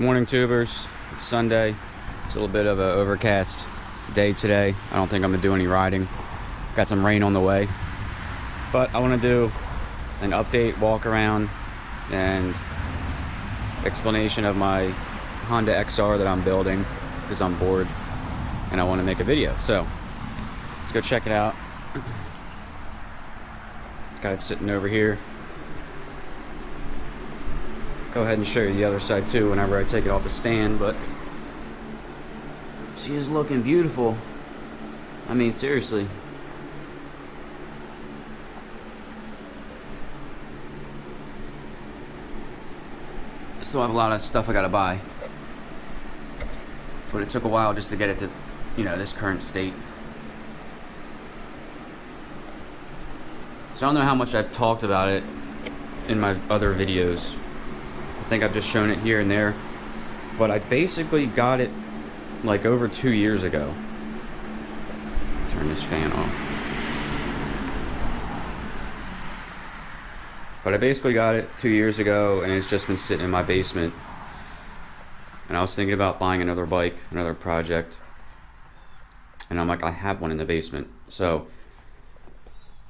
Morning tubers, it's Sunday. It's a little bit of an overcast day today. I don't think I'm gonna do any riding. Got some rain on the way. But I wanna do an update, walk around, and explanation of my Honda XR that I'm building because I'm bored and I wanna make a video. So let's go check it out. Got it sitting over here. Go ahead and show you the other side too whenever I take it off the stand, but she is looking beautiful. I mean, seriously. I still have a lot of stuff I gotta buy, but it took a while just to get it to, this current state. So I don't know how much I've talked about it in my other videos. I think I've just shown it here and there, but I basically got it like over 2 years ago. Turn this fan off. But I basically got it 2 years ago, and it's just been sitting in my basement. And I was thinking about buying another bike, another project, and I'm like, I have one in the basement. So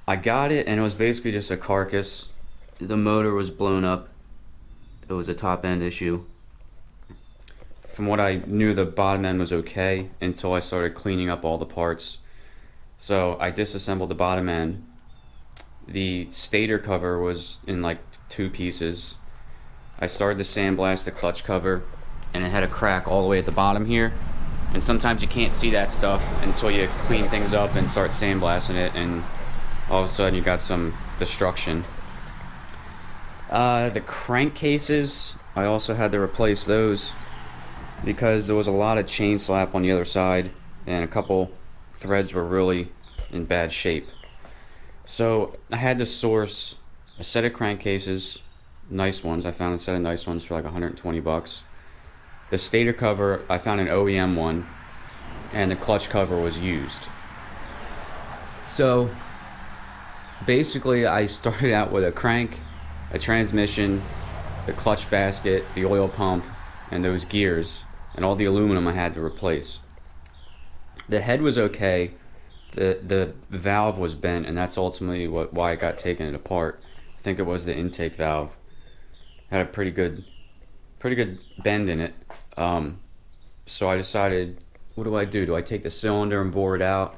I got it, and it was basically just a carcass. The motor was blown up. It was a top end issue. From what I knew, the bottom end was okay until I started cleaning up all the parts. So I disassembled the bottom end. The stator cover was in like 2 pieces. I started to sandblast the clutch cover, and it had a crack all the way at the bottom here. And sometimes you can't see that stuff until you clean things up and start sandblasting it, and all of a sudden you got some destruction. The crankcases, I also had to replace those because there was a lot of chain slap on the other side, and a couple threads were really in bad shape. So I had to source a set of crankcases, nice ones. I found a set of nice ones for like 120 bucks. The stator cover, I found an OEM one, and the clutch cover was used. So basically I started out with a crank, a transmission, the clutch basket, the oil pump, and those gears, and all the aluminum I had to replace. The head was okay. The valve was bent, and that's ultimately why it got taken apart. I think it was the intake valve. Had a pretty good bend in it. So I decided, what do? Do I take the cylinder and bore it out?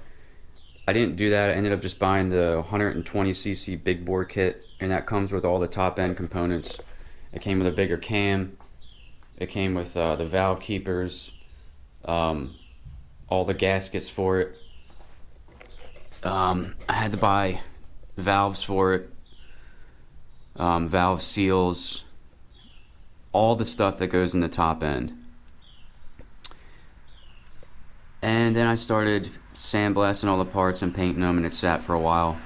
I didn't do that. I ended up just buying the 120cc big bore kit, and that comes with all the top end components. It came with a bigger cam. It came with the valve keepers, all the gaskets for it. I had to buy valves for it, valve seals, all the stuff that goes in the top end. And then I started sandblasting all the parts and painting them, and it sat for a while.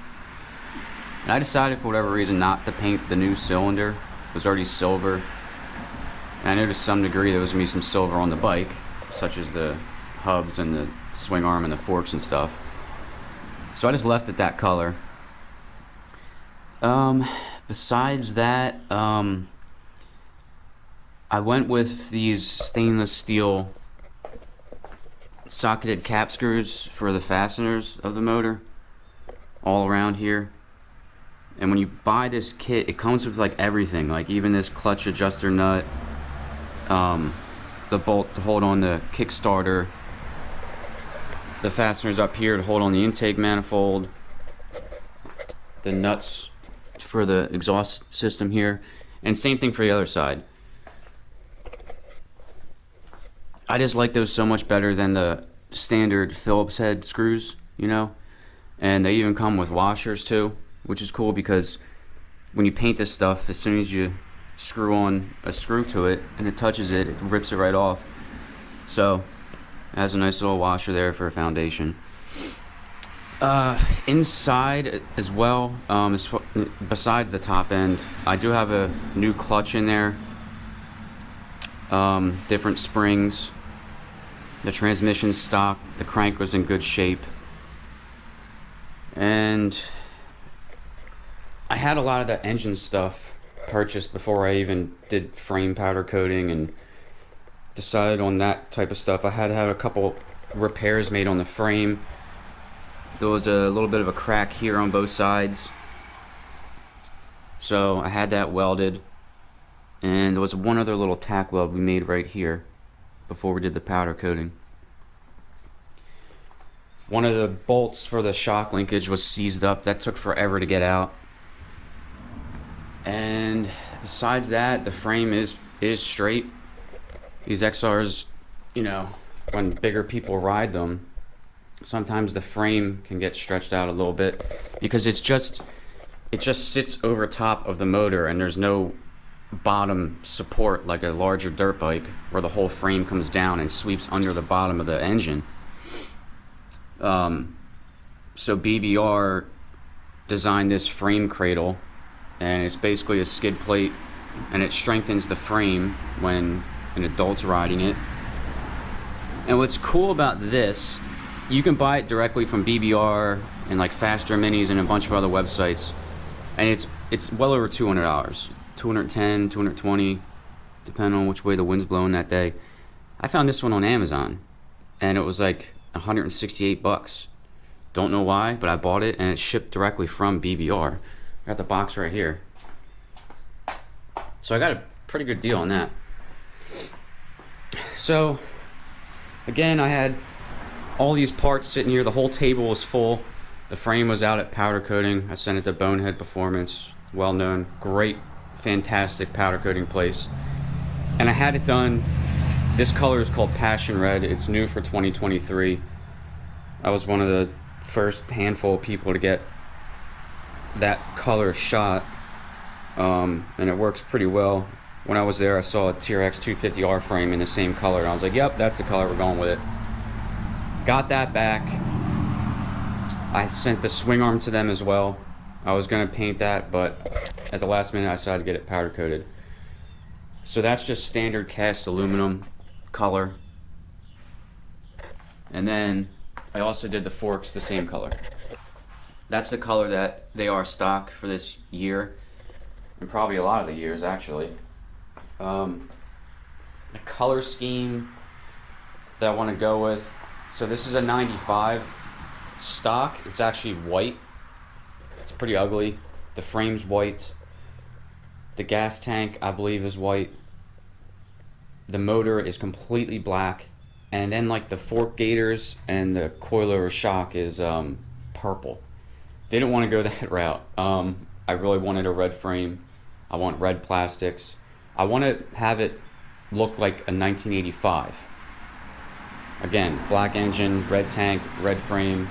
And I decided for whatever reason not to paint the new cylinder. It was already silver. And I knew to some degree there was going to be some silver on the bike, such as the hubs and the swing arm and the forks and stuff. So I just left it that color. Besides that, I went with these stainless steel socketed cap screws for the fasteners of the motor all around here. And when you buy this kit, it comes with like everything, like even this clutch adjuster nut, the bolt to hold on the Kickstarter, the fasteners up here to hold on the intake manifold, the nuts for the exhaust system here, and same thing for the other side. I just like those so much better than the standard Phillips head screws, and they even come with washers too, which is cool because when you paint this stuff, as soon as you screw on a screw to it and it touches it, it rips it right off. So it has a nice little washer there for a foundation. Inside as well, besides the top end, I do have a new clutch in there, different springs. The transmission's stock, the crank was in good shape, and I had a lot of the engine stuff purchased before I even did frame powder coating and decided on that type of stuff. I had to have a couple repairs made on the frame. There was a little bit of a crack here on both sides, so I had that welded, and there was one other little tack weld we made right here before we did the powder coating. One of the bolts for the shock linkage was seized up. That took forever to get out. And besides that, the frame is straight. These XRs, you know, when bigger people ride them, sometimes the frame can get stretched out a little bit because it just sits over top of the motor, and there's no bottom support like a larger dirt bike where the whole frame comes down and sweeps under the bottom of the engine. So BBR designed this frame cradle, and it's basically a skid plate, and it strengthens the frame when an adult's riding it. And what's cool about this, you can buy it directly from BBR and like Faster Minis and a bunch of other websites, and it's well over $200, $210, $220, depending on which way the wind's blowing that day. I found this one on Amazon, and it was like $168. Don't know why, but I bought it, and it's shipped directly from BBR. I got the box right here, so I got a pretty good deal on that. So again, I had all these parts sitting here. The whole table was full. The frame was out at powder coating. I sent it to Bonehead Performance, well known, great, fantastic powder coating place, and I had it done. This color is called Passion Red. It's new for 2023. I was one of the first handful of people to get that color shot, and it works pretty well. When I was there, I saw a TRX 250R frame in the same color, and I was like, yep, that's the color, we're going with it. Got that back. I sent the swing arm to them as well. I was going to paint that, but at the last minute I decided to get it powder coated. So that's just standard cast aluminum color. And then I also did the forks the same color. That's the color that they are stock for this year, and probably a lot of the years actually. The color scheme that I want to go with, so this is a 95 stock. It's actually white. It's pretty ugly. The frame's white. The gas tank, I believe, is white. The motor is completely black, and then like the fork gators and the coilover shock is purple. Didn't want to go that route. I really wanted a red frame. I want red plastics. I want to have it look like a 1985. Again, black engine, red tank, red frame,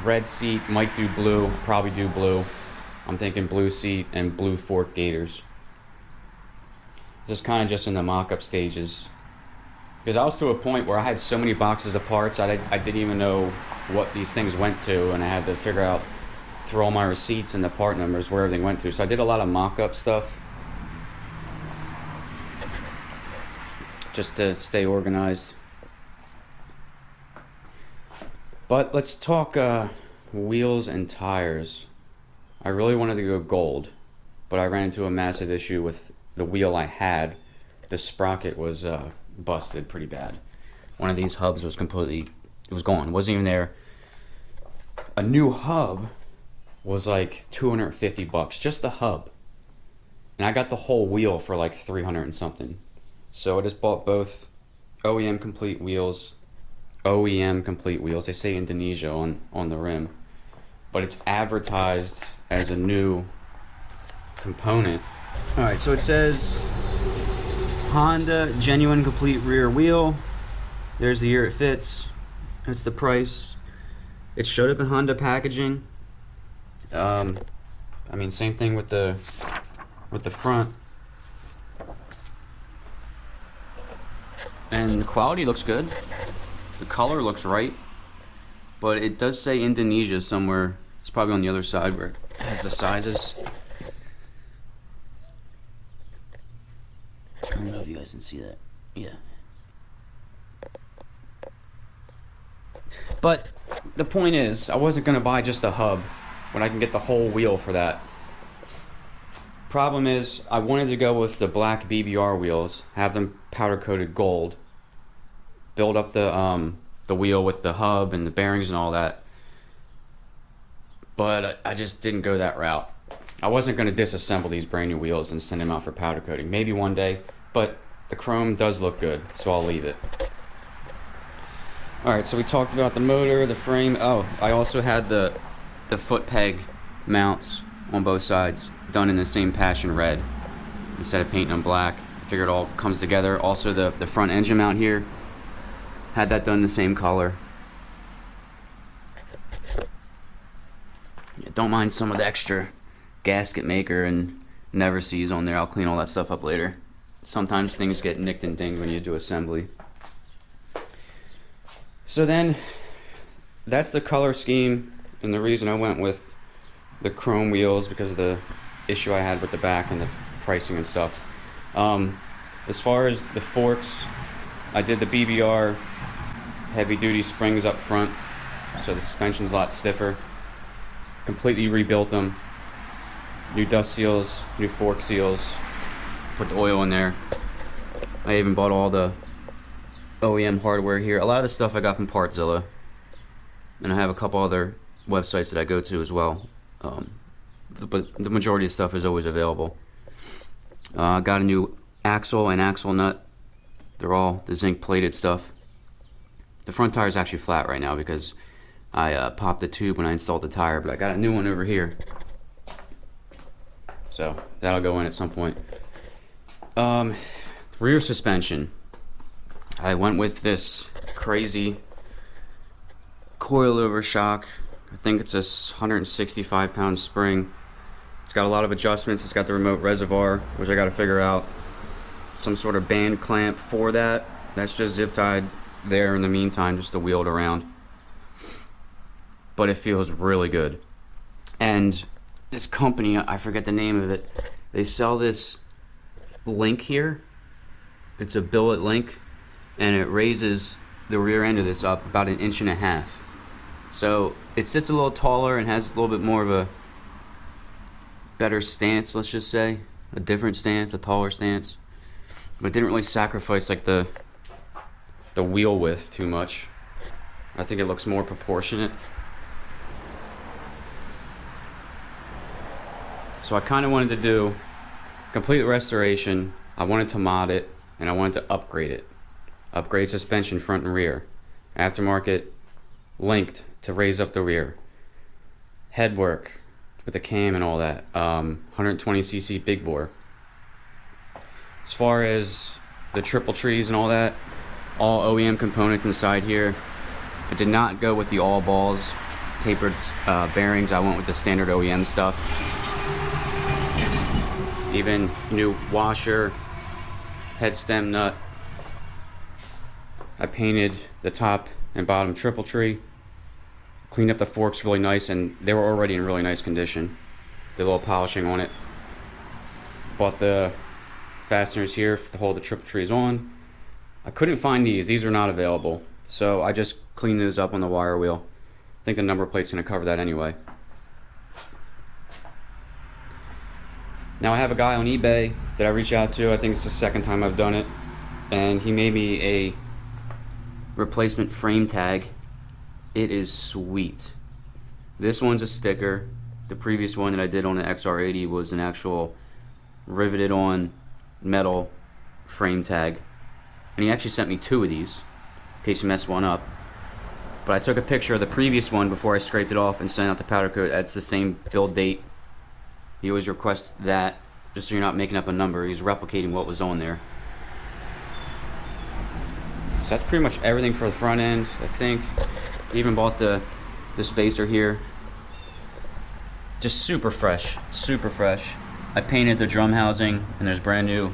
red seat, might do blue, probably do blue. I'm thinking blue seat and blue fork gators. Just in the mock-up stages. Because I was to a point where I had so many boxes of parts, I didn't even know what these things went to, and I had to figure out through all my receipts and the part numbers where everything went to. So I did a lot of mock-up stuff just to stay organized. But let's talk wheels and tires. I really wanted to go gold, but I ran into a massive issue with the wheel I had. The sprocket was busted pretty bad. One of these hubs was completely, it was gone, wasn't even there. A new hub was like $250, just the hub, and I got the whole wheel for like 300 and something. So I just bought both OEM complete wheels. They say Indonesia on the rim, but it's advertised as a new component. All right, so it says Honda genuine complete rear wheel. There's the year it fits. That's the price. It showed up in Honda packaging. I mean, same thing with the front. And the quality looks good. The color looks right. But it does say Indonesia somewhere. It's probably on the other side where it has the sizes. I don't know if you guys can see that. Yeah. But the point is, I wasn't going to buy just a hub when I can get the whole wheel for that Problem is, I wanted to go with the black BBR wheels, have them powder coated gold, build up the wheel with the hub and the bearings and all that. But I just didn't go that route. I wasn't going to disassemble these brand new wheels and send them out for powder coating. Maybe one day, but the chrome does look good, so I'll leave it. Alright, so we talked about the motor, the frame. Oh, I also had the foot peg mounts on both sides done in the same passion red instead of painting them black. I figured it all comes together. Also the front engine mount here, had that done the same color. Yeah, don't mind some of the extra gasket maker and never sees on there. I'll clean all that stuff up later. Sometimes things get nicked and dinged when you do assembly. So then, that's the color scheme, and the reason I went with the chrome wheels because of the issue I had with the back and the pricing and stuff. As far as the forks, I did the BBR heavy duty springs up front, so the suspension's a lot stiffer. Completely rebuilt them. New dust seals, new fork seals, put the oil in there. I even bought all the OEM hardware here. A lot of the stuff I got from Partzilla, and I have a couple other websites that I go to as well. But the majority of stuff is always available. Got a new axle and axle nut. They're all the zinc plated stuff. The front tire is actually flat right now because I popped the tube when I installed the tire, but I got a new one over here. So that'll go in at some point. Rear suspension. I went with this crazy coilover shock. I think it's a 165-pound spring. It's got a lot of adjustments. It's got the remote reservoir, which I got to figure out some sort of band clamp for that. That's just zip tied there in the meantime, just to wheel it around. But it feels really good. And this company, I forget the name of it, they sell this link here. It's a billet link, and it raises the rear end of this up about 1.5 inches. So it sits a little taller and has a little bit more of a better stance, let's just say. A different stance, a taller stance. But it didn't really sacrifice like the wheel width too much. I think it looks more proportionate. So I kind of wanted to do complete restoration. I wanted to mod it, and I wanted to upgrade it. Upgrade suspension front and rear. Aftermarket linked to raise up the rear. Head work with the cam and all that. 120cc big bore. As far as the triple trees and all that, all OEM components inside here. I did not go with the all balls tapered bearings. I went with the standard OEM stuff. Even new washer, head stem nut. I painted the top and bottom triple tree. Cleaned up the forks really nice, and they were already in really nice condition. Did a little polishing on it. Bought the fasteners here to hold the triple trees on. I couldn't find these. These are not available. So I just cleaned those up on the wire wheel. I think the number plate's going to cover that anyway. Now I have a guy on eBay that I reach out to. I think it's the second time I've done it. And he made me a replacement frame tag. It is sweet. This one's a sticker. The previous one that I did on the XR100 was an actual riveted on metal frame tag. And he actually sent me 2 of these in case you mess one up. But I took a picture of the previous one before I scraped it off and sent out the powder coat. That's the same build date. He always requests that, just so you're not making up a number. He's replicating what was on there. So that's pretty much everything for the front end, I think. Even bought the spacer here. Just super fresh, super fresh. I painted the drum housing, and there's brand new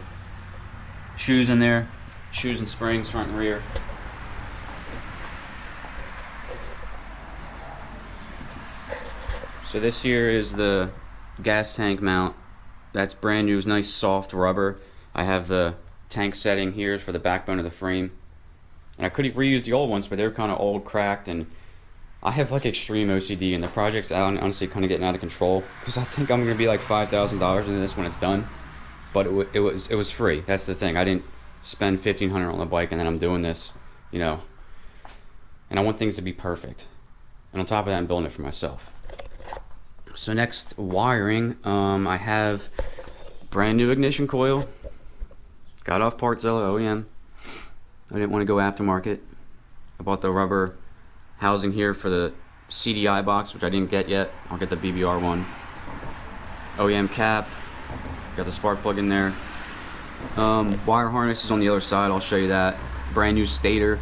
shoes in there. Shoes and springs, front and rear. So this here is the gas tank mount. That's brand new, nice soft rubber. I have the tank setting here for the backbone of the frame. And I could have reused the old ones, but they're kind of old, cracked, and I have like extreme OCD, and the project's honestly kind of getting out of control because I think I'm gonna be like $5,000 into this when it's done. But it was free. That's the thing. I didn't spend $1,500 on the bike, and then I'm doing this, you know. And I want things to be perfect. And on top of that, I'm building it for myself. So next, wiring. I have brand new ignition coil. Got off Partzilla OEM. I didn't want to go aftermarket. I bought the rubber housing here for the CDI box, which I didn't get yet. I'll get the BBR one. OEM cap. Got the spark plug in there. Wire harness is on the other side. I'll show you that. Brand new stator.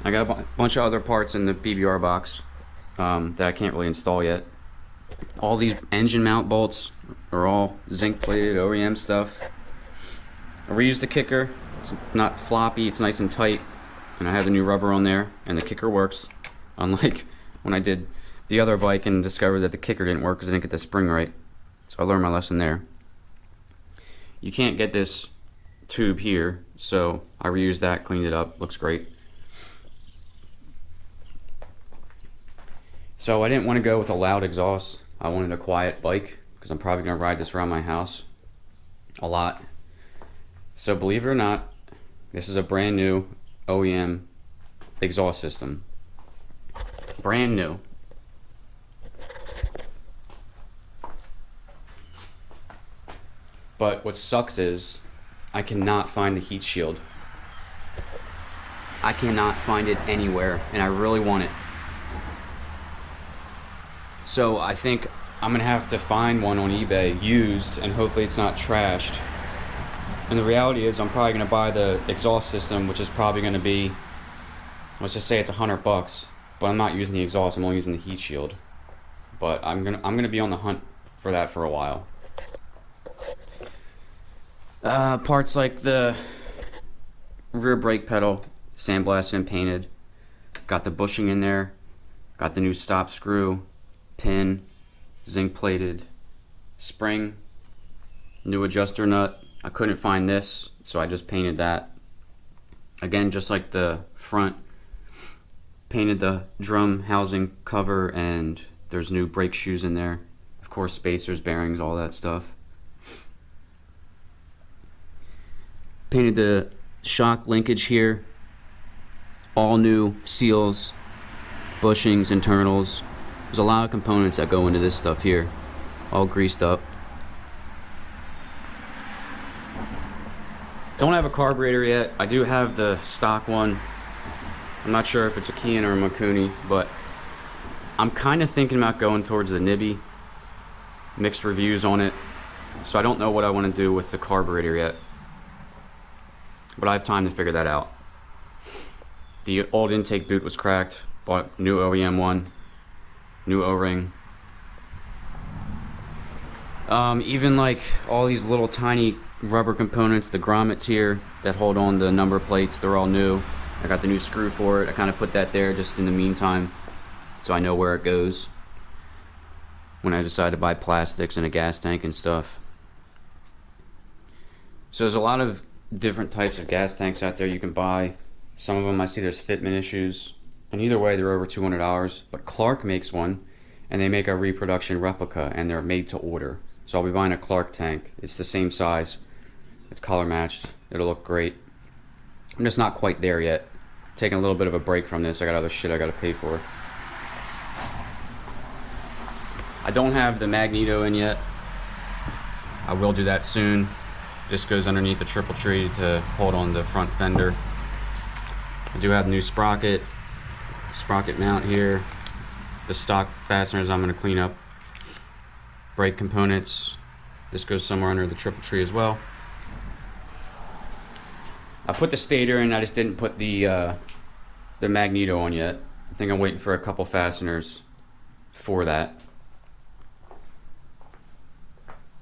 I got a bunch of other parts in the BBR box that I can't really install yet. All these engine mount bolts are all zinc plated OEM stuff. I reused the kicker. It's not floppy, it's nice and tight. And I have the new rubber on there, and the kicker works. Unlike when I did the other bike and discovered that the kicker didn't work because I didn't get the spring right. So I learned my lesson there. You can't get this tube here, so I reused that, cleaned it up, looks great. So I didn't want to go with a loud exhaust. I wanted a quiet bike because I'm probably going to ride this around my house a lot. So believe it or not, this is a brand new OEM exhaust system. Brand new. But what sucks is I cannot find the heat shield. I cannot find it anywhere, and I really want it. So I think I'm gonna have to find one on eBay used, and hopefully it's not trashed. And the reality is I'm probably gonna buy the exhaust system, which is probably gonna be, let's just say it's $100, but I'm not using the exhaust, I'm only using the heat shield. But I'm gonna be on the hunt for that for a while. Parts like the rear brake pedal, sandblasted and painted. Got the bushing in there. Got the new stop screw, pin, zinc plated, spring, new adjuster nut. I couldn't find this, so I just painted that. Again, just like the front, painted the drum housing cover, and there's new brake shoes in there. Of course, spacers, bearings, all that stuff. Painted the shock linkage here. All new seals, bushings, internals. There's a lot of components that go into this stuff here. All greased up. Don't have a carburetor yet. I do have the stock one. I'm not sure if it's a Kian or a Mikuni, but I'm kind of thinking about going towards the Nibby. Mixed reviews on it. So I don't know what I want to do with the carburetor yet. But I have time to figure that out. The old intake boot was cracked. Bought new OEM one. New O-ring. Even like all these little tiny rubber components, the grommets here that hold on the number plates, they're all new. I got the new screw for it. I kind of put that there just in the meantime so I know where it goes when I decide to buy plastics and a gas tank and stuff. So there's a lot of different types of gas tanks out there you can buy. Some of them I see there's fitment issues, and either way they're over $200. But Clark makes one, and they make a reproduction replica, and they're made to order. So I'll be buying a Clark tank. It's the same size. It's color matched. It'll look great. I'm just not quite there yet. I'm taking a little bit of a break from this. I got other shit I gotta pay for. I don't have the magneto in yet. I will do that soon. This goes underneath the triple tree to hold on the front fender. I do have new sprocket mount here. The stock fasteners I'm going to clean up. Brake components. This goes somewhere under the triple tree as well. I put the stator in, I just didn't put the magneto on yet. I think I'm waiting for a couple fasteners for that.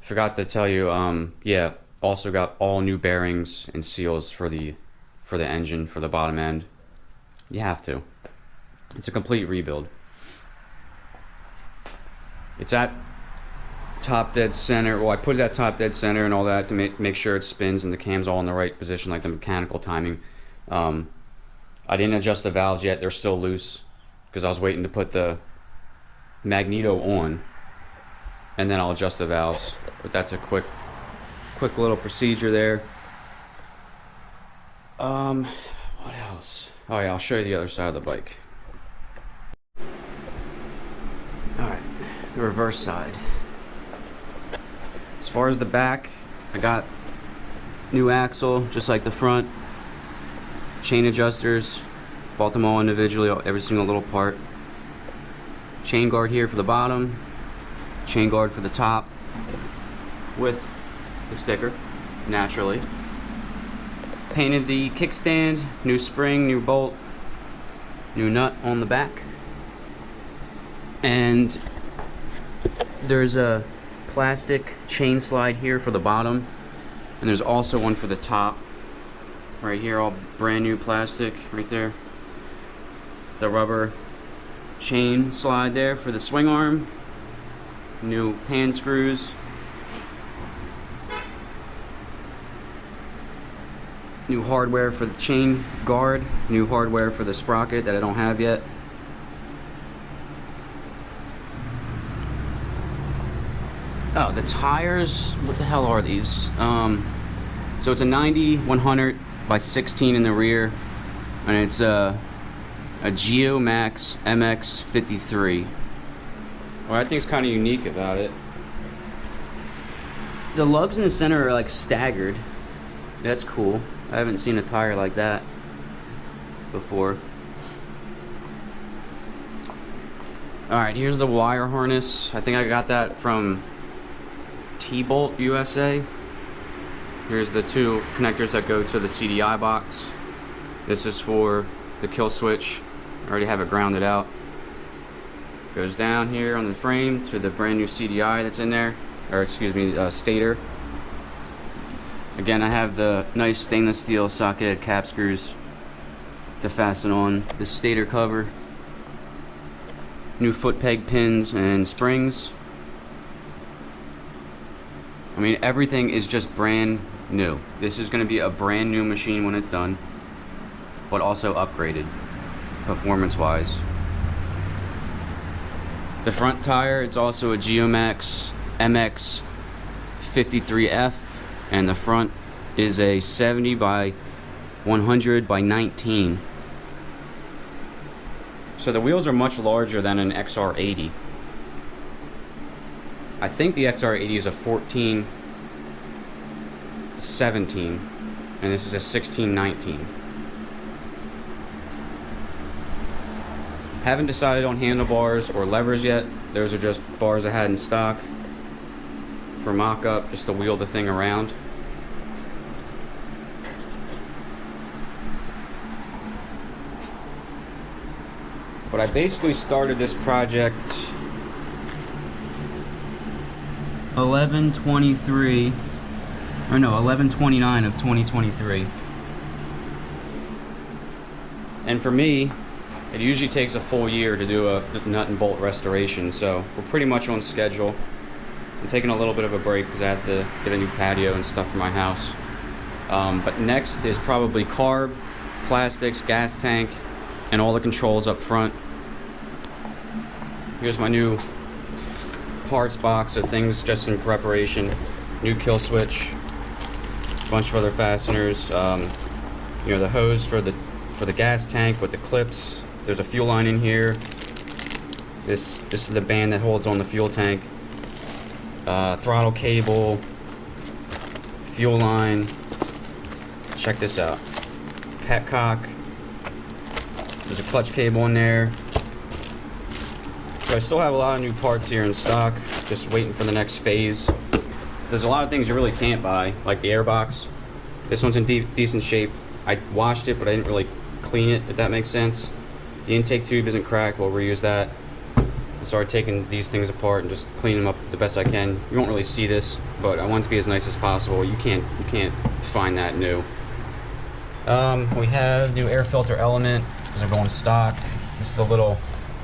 Forgot to tell you, yeah, also got all new bearings and seals for the engine, for the bottom end. You have to. It's a complete rebuild. It's at top dead center. Well, I put it at top dead center and all that to make sure it spins and the cam's all in the right position, like the mechanical timing. I didn't adjust the valves yet. They're still loose. because I was waiting to put the magneto on, and then I'll adjust the valves. But that's a quick little procedure there. What else? Oh yeah, I'll show you the other side of the bike. Alright, the reverse side. As far as the back, I got new axle, just like the front. Chain adjusters, bought them all individually, every single little part. Chain guard here for the bottom, chain guard for the top, with the sticker, naturally. Painted the kickstand, new spring, new bolt, new nut on the back. And there's a plastic chain slide here for the bottom, and there's also one for the top. Right here, all brand new plastic, right there. The rubber chain slide there for the swing arm. New pan screws. New hardware for the chain guard. New hardware for the sprocket that I don't have yet. Oh, the tires, what the hell are these? So it's a 90-100 by 16 in the rear, and it's a Geo Max MX53. What I think is kind of unique about it, the lugs in the center are like staggered. That's cool. I haven't seen a tire like that before. Alright, here's the wire harness. I think I got that from T-Bolt USA. Here's the two connectors that go to the CDI box. This is for the kill switch. I already have it grounded out. Goes down here on the frame to the brand new CDI that's in there, or excuse me, stator. Again, I have the nice stainless steel socketed cap screws to fasten on the stator cover. New foot peg pins and springs. I mean, everything is just brand new. This is going to be a brand new machine when it's done, but also upgraded performance-wise. The front tire, it's also a Geomax MX53F, and the front is a 70 by 100 by 19. So the wheels are much larger than an XR80. I think the XR80 is a 14-17, and this is a 16-19. Haven't decided on handlebars or levers yet. Those are just bars I had in stock for mock-up, just to wheel the thing around. But I basically started this project 11/29 of 2023. And for me, it usually takes a full year to do a nut and bolt restoration, so we're pretty much on schedule. I'm taking a little bit of a break because I have to get a new patio and stuff for my house. But next is probably carb, plastics, gas tank, and all the controls up front. Here's my new parts box of things just in preparation. New kill switch, a bunch of other fasteners. You know, the hose for the gas tank with the clips. There's a fuel line in here. This is the band that holds on the fuel tank. Throttle cable, fuel line. Check this out. Petcock. There's a clutch cable in there. So I still have a lot of new parts here in stock, just waiting for the next phase. There's a lot of things you really can't buy, like the airbox. This one's in decent shape. I washed it, but I didn't really clean it, if that makes sense. The intake tube isn't cracked. We'll reuse that. I started taking these things apart and just cleaning them up the best I can. You won't really see this, but I want it to be as nice as possible. You can't find that new. We have new air filter element. These are going stock. This is the little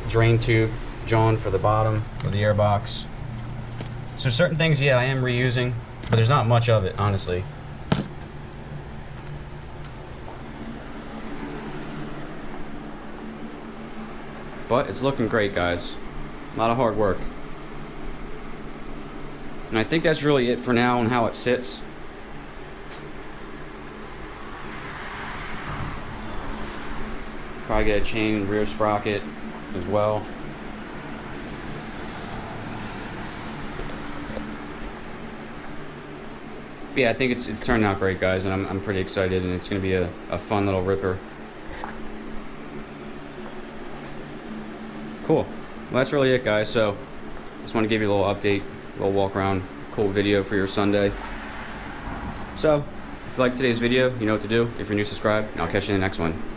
drain tube John for the bottom of the airbox. So certain things, yeah, I am reusing, but there's not much of it, honestly. But it's looking great, guys. A lot of hard work. And I think that's really it for now on how it sits. Probably get a chain rear sprocket as well. But yeah, I think it's turned out great, guys, and I'm pretty excited, and it's going to be a fun little ripper. Cool. Well, that's really it, guys. So just want to give you a little update, a little walk around, cool video for your Sunday. So if you like today's video, you know what to do. If you're new, subscribe, and I'll catch you in the next one.